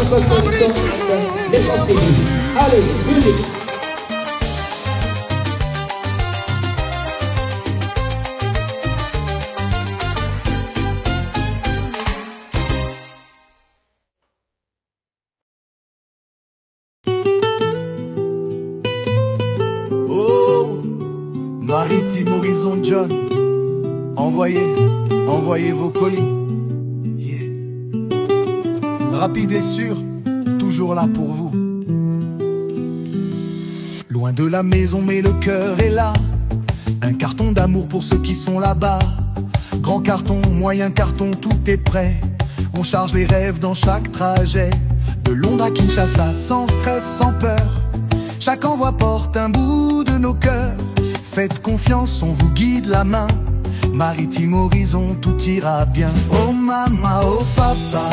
votre solution, les conseillers. Allez, musique. Maritime Horizon John, envoyez vos colis. Yeah. Rapide et sûr, toujours là pour vous. Loin de la maison mais le cœur est là. Un carton d'amour pour ceux qui sont là-bas. Grand carton, moyen carton, tout est prêt. On charge les rêves dans chaque trajet. De Londres à Kinshasa, sans stress, sans peur. Chaque envoi porte un bout de nos cœurs. Faites confiance, on vous guide la main. Maritime Horizon, tout ira bien. Oh maman, oh papa,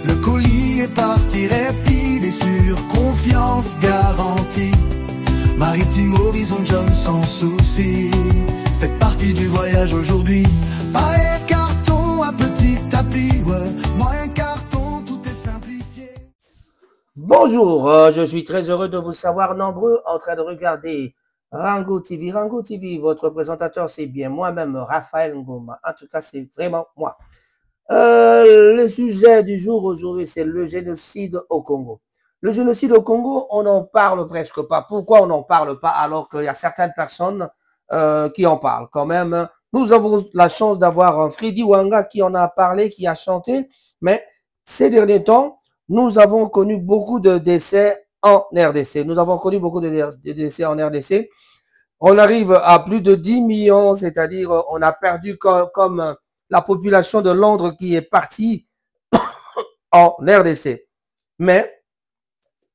le colis est parti rapide et sûr. Confiance garantie. Maritime Horizon John sans souci. Faites partie du voyage aujourd'hui. Pas un carton à petit tapis, ouais. Moyen carton, tout est simplifié. Bonjour, je suis très heureux de vous savoir nombreux en train de regarder Rango TV. Rango TV, votre présentateur, c'est bien moi-même, Raphaël Ngoma. En tout cas, c'est vraiment moi. Le sujet du jour aujourd'hui, c'est le génocide au Congo. Le génocide au Congo, on n'en parle presque pas. Pourquoi on n'en parle pas alors qu'il y a certaines personnes qui en parlent quand même? Nous avons la chance d'avoir Freddy Wanga qui en a parlé, qui a chanté, mais ces derniers temps, nous avons connu beaucoup de décès en RDC. Nous avons connu beaucoup de décès en RDC. On arrive à plus de 10 millions, c'est-à-dire on a perdu comme la population de Londres qui est partie en RDC. Mais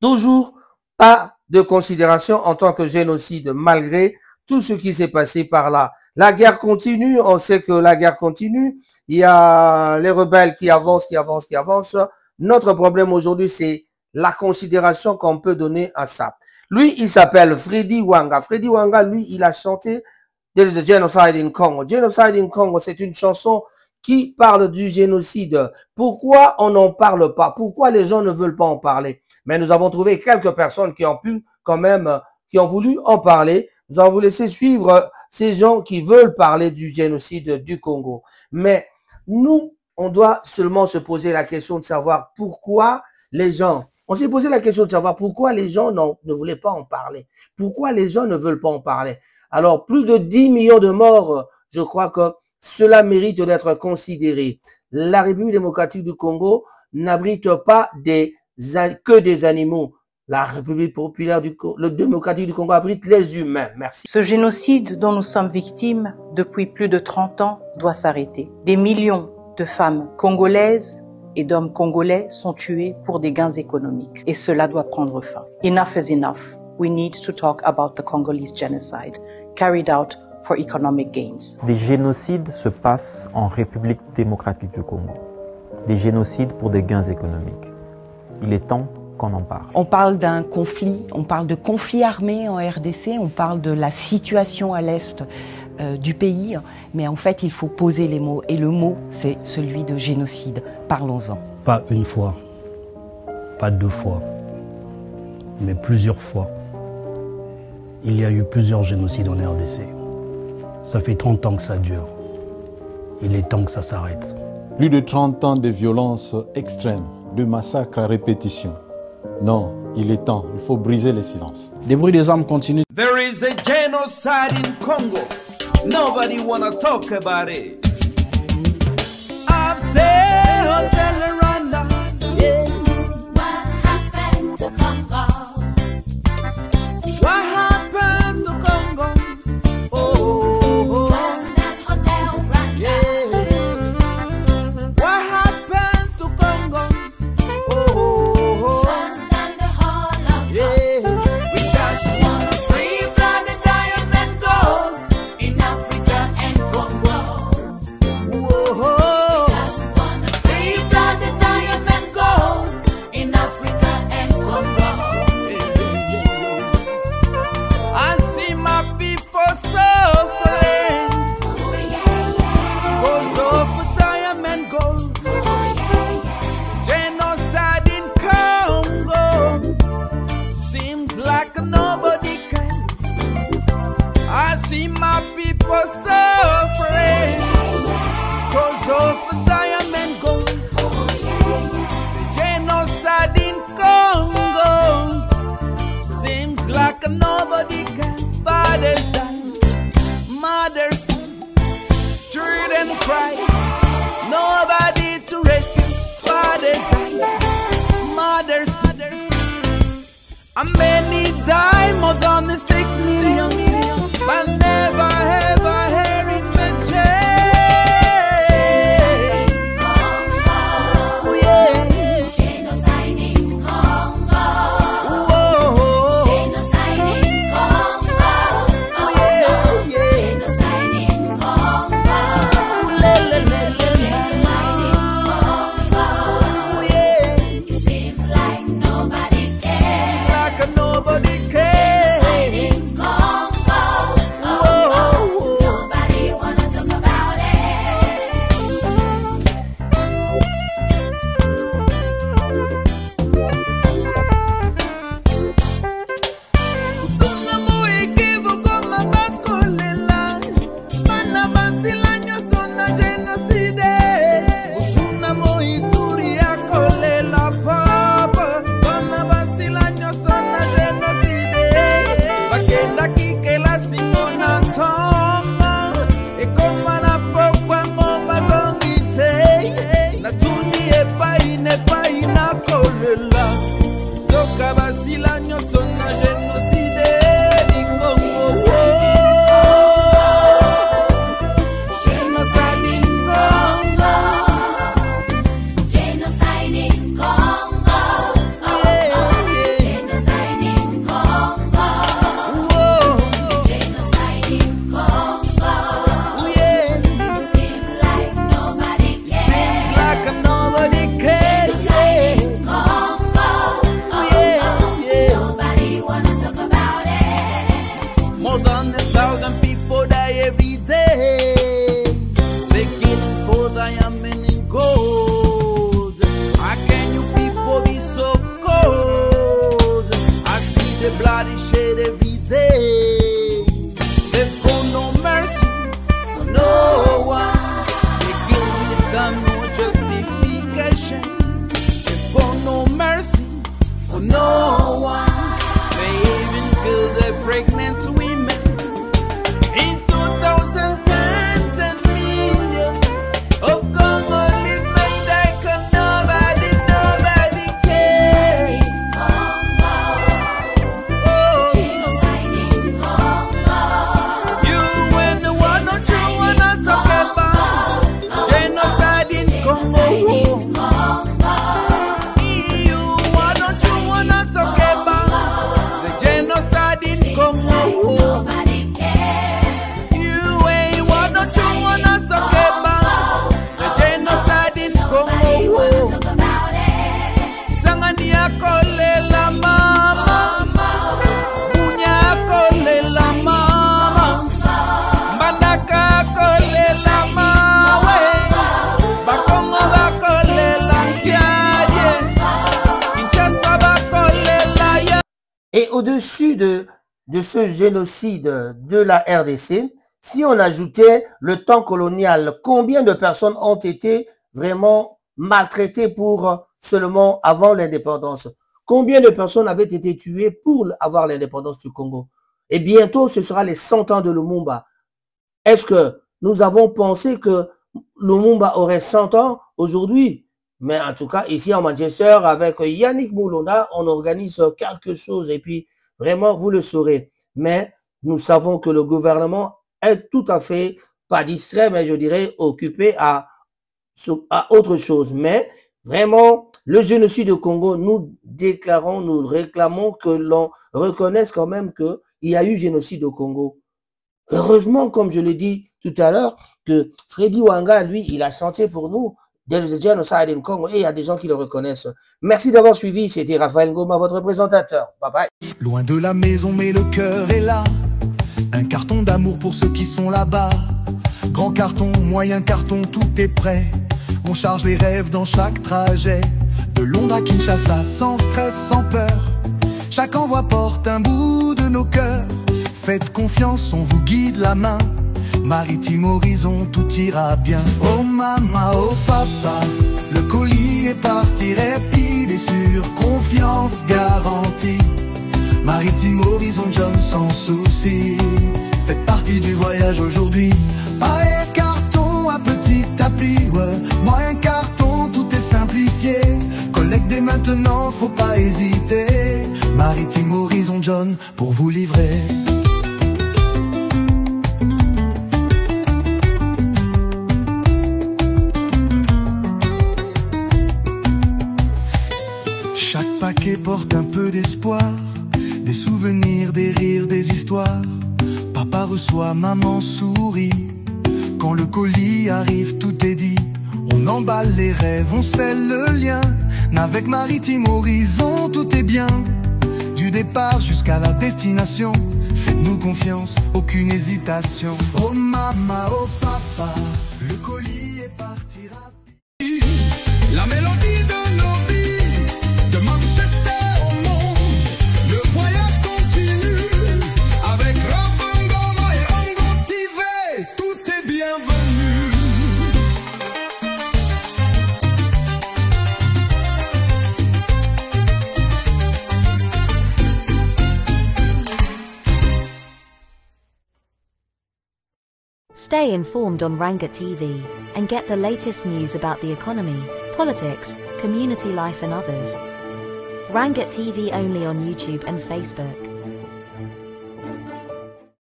toujours pas de considération en tant que génocide, malgré tout ce qui s'est passé par là. La guerre continue, on sait que la guerre continue. Il y a les rebelles qui avancent, qui avancent, qui avancent. Notre problème aujourd'hui, c'est la considération qu'on peut donner à ça. Lui, il s'appelle Freddy Wanga. Freddy Wanga, lui, il a chanté There is a Genocide in Congo. Genocide in Congo, c'est une chanson qui parle du génocide. Pourquoi on n'en parle pas? Pourquoi les gens ne veulent pas en parler? Mais nous avons trouvé quelques personnes qui ont pu quand même, qui ont voulu en parler. Nous avons laissé suivre ces gens qui veulent parler du génocide du Congo. Mais nous, on doit seulement se poser la question de savoir pourquoi les gens... On s'est posé la question de savoir pourquoi les gens ne voulaient pas en parler. Pourquoi les gens ne veulent pas en parler. Alors, plus de 10 millions de morts, je crois que cela mérite d'être considéré. La République démocratique du Congo n'abrite pas que des animaux. La République populaire démocratique du Congo abrite les humains. Merci. Ce génocide dont nous sommes victimes depuis plus de 30 ans doit s'arrêter. Des millions de femmes congolaises et d'hommes congolais sont tués pour des gains économiques. Et cela doit prendre fin. Enough is enough. We need to talk about the Congolese genocide carried out for economic gains. Des génocides se passent en République démocratique du Congo. Des génocides pour des gains économiques. Il est temps qu'on en parle. On parle d'un conflit, on parle de conflit armé en RDC, on parle de la situation à l'est du pays, mais en fait il faut poser les mots, et le mot c'est celui de génocide. Parlons-en. Pas une fois, pas deux fois, mais plusieurs fois. Il y a eu plusieurs génocides en RDC. Ça fait 30 ans que ça dure. Il est temps que ça s'arrête. Plus de 30 ans de violences extrêmes, de massacres à répétition. Non, il est temps, il faut briser les silences. Des bruits des armes continuent. There is a genocide in Congo. Nobody wanna talk about it. Hotel Rwanda. Yeah. What happened to Congo? What happened to Congo? Oh. Was that Hotel Rwanda? Yeah. What happened to Congo? Oh. Was that the Holocaust? Yeah. We just want to free planet diamond gold in Africa and Congo. Whoa. Just wanna free blood nyo son na génocide di Congo. Genocide in Congo. Genocide in Congo. Genocide in Congo. Genocide in Congo. Seems like nobody cares. Like nobody cares. Genocide in Congo. Nobody wanna talk about it. More than 1,000 people die every day. They kill for diamond and gold. How can you people be so cold? I see the bloody shed every day. They show no mercy for no one. They kill without no justification. They show no mercy for no one. They even kill the pregnant women. In 2010, 10 million of Congolese men die 'cause nobody cares. Genocide in Congo. You and the one don't you wanna talk about genocide in Congo. You why don't you wanna talk about the genocide in Congo? Nobody cares. You ain't why don't you wanna talk about the genocide in Congo? Talk about it. Sangani akolela mama, Bunya akolela mama, Mbandaka akolela mawe, Bakongo bakolela nkiaye, Kinshasa bakolela ya. Et au-dessus de ce génocide de la RDC, si on ajoutait le temps colonial, combien de personnes ont été vraiment maltraitées pour seulement avant l'indépendance? Combien de personnes avaient été tuées pour avoir l'indépendance du Congo? Et bientôt, ce sera les 100 ans de Lumumba. Est-ce que nous avons pensé que Lumumba aurait 100 ans aujourd'hui? Mais en tout cas, ici en Manchester, avec Yannick Moulona, on organise quelque chose et puis vraiment, vous le saurez. Mais nous savons que le gouvernement est tout à fait, pas distrait, mais je dirais occupé à autre chose. Mais vraiment, le génocide du Congo, nous déclarons, nous réclamons que l'on reconnaisse quand même qu'il y a eu génocide au Congo. Heureusement, comme je l'ai dit tout à l'heure, que Freddy Wanga, lui, il a chanté pour nous There is a genocide in Congo et il y a des gens qui le reconnaissent. Merci d'avoir suivi, c'était Raphaël Ngoma, votre présentateur. Bye bye. Loin de la maison mais le cœur est là. Un carton d'amour pour ceux qui sont là-bas. Grand carton, moyen carton, tout est prêt. On charge les rêves dans chaque trajet. De Londres à Kinshasa, sans stress, sans peur. Chaque envoi porte un bout de nos cœurs. Faites confiance, on vous guide la main. Maritime horizon, tout ira bien. Oh maman, oh papa, le colis est parti rapide et sûr. Confiance garantie. Maritime horizon, John sans souci. Faites partie du voyage aujourd'hui. Pareil carton à petit appui, ouais. Moyen carton, tout est simplifié. Collecte dès maintenant, faut pas hésiter. Maritime horizon, John, pour vous livrer. Chaque paquet porte un peu d'espoir. Des souvenirs, des rires, des histoires. Papa reçoit, maman sourit. Quand le colis arrive, tout est dit. On emballe les rêves, on scelle le lien. Avec Maritime Horizon, tout est bien. Du départ jusqu'à la destination. Faites-nous confiance, aucune hésitation. Oh maman, oh papa, le colis est parti rapide. La mélodie de nos vies, de Manchester au monde. Le voyage continue avec Raphaël Ngoma et Rango TV. Tout est bienvenu. Stay informed on Ranga TV and get the latest news about the economy, politics, community life and others. Rangat TV only on YouTube and Facebook.